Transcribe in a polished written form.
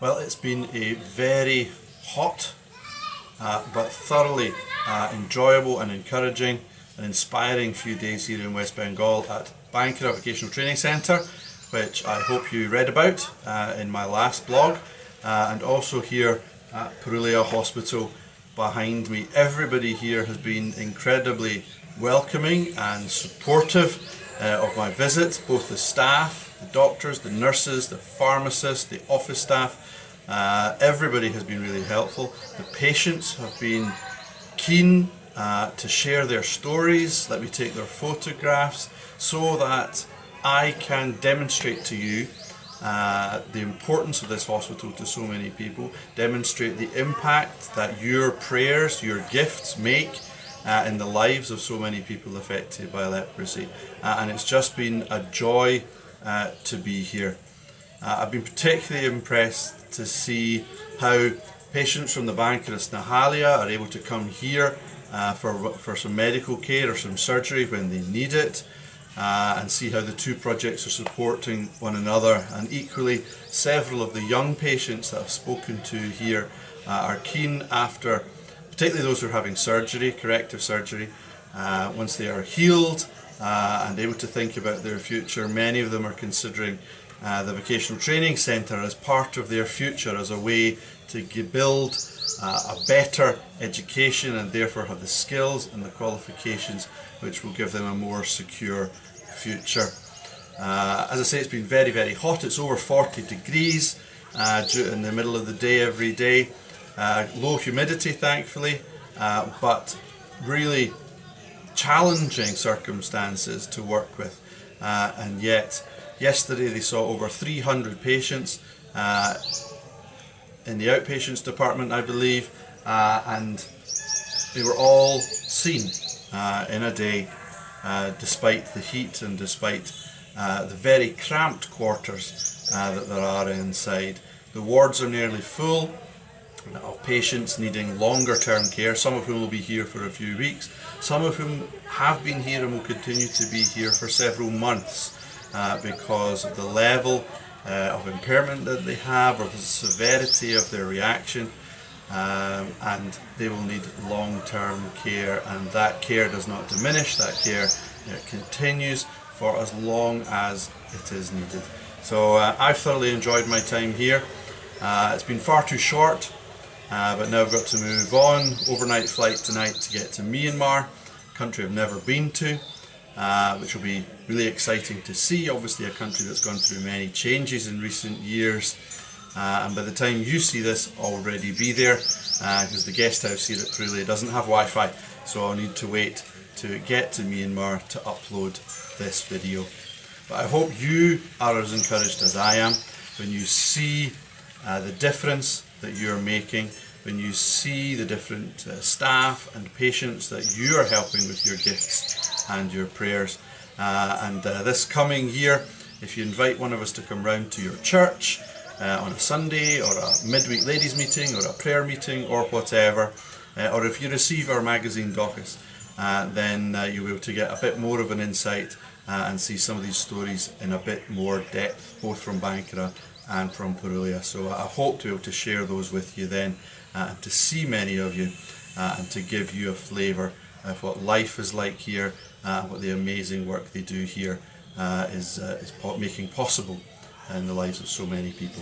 Well, it's been a very hot but thoroughly enjoyable and encouraging and inspiring few days here in West Bengal at Bankura Vocational Training Centre, which I hope you read about in my last blog, and also here at Purulia Hospital behind me. Everybody here has been incredibly welcoming and supportive of my visit, both the staff, the doctors, the nurses, the pharmacists, the office staff. Everybody has been really helpful. The patients have been keen to share their stories, let me take their photographs, so that I can demonstrate to you the importance of this hospital to so many people, demonstrate the impact that your prayers, your gifts make in the lives of so many people affected by leprosy. And it's just been a joy to be here. I've been particularly impressed to see how patients from the Bankura Snahalia are able to come here for some medical care or some surgery when they need it, and see how the two projects are supporting one another. And equally, several of the young patients that I've spoken to here are keen after, particularly those who are having surgery, corrective surgery, once they are healed and able to think about their future. Many of them are considering the Vocational Training Centre as part of their future, as a way to build a better education and therefore have the skills and the qualifications which will give them a more secure future. As I say, it's been very, very hot. It's over 40 degrees in the middle of the day every day. Low humidity, thankfully, but really challenging circumstances to work with. And yet, yesterday they saw over 300 patients in the outpatients department, I believe, and they were all seen in a day, despite the heat and despite the very cramped quarters that there are inside. The wards are nearly full of patients needing longer term care, some of whom will be here for a few weeks, some of whom have been here and will continue to be here for several months because of the level of impairment that they have or the severity of their reaction, and they will need long-term care, and that care does not diminish. That care continues for as long as it is needed. So I've thoroughly enjoyed my time here. It's been far too short, but now I've got to move on. Overnight flight tonight to get to Myanmar, a country I've never been to, which will be really exciting to see. Obviously a country that's gone through many changes in recent years, and by the time you see this, I'll already be there, because the guest house here at Purulia doesn't have Wi-Fi, so I'll need to wait to get to Myanmar to upload this video. But I hope you are as encouraged as I am when you see the difference that you're making, when you see the different staff and patients that you are helping with your gifts and your prayers. And this coming year, if you invite one of us to come round to your church on a Sunday or a midweek ladies meeting or a prayer meeting or whatever, or if you receive our magazine Docus, then you'll be able to get a bit more of an insight and see some of these stories in a bit more depth, both from Bankura and from Purulia. So I hope to be able to share those with you then, and to see many of you, and to give you a flavour of what life is like here, what the amazing work they do here is making possible in the lives of so many people.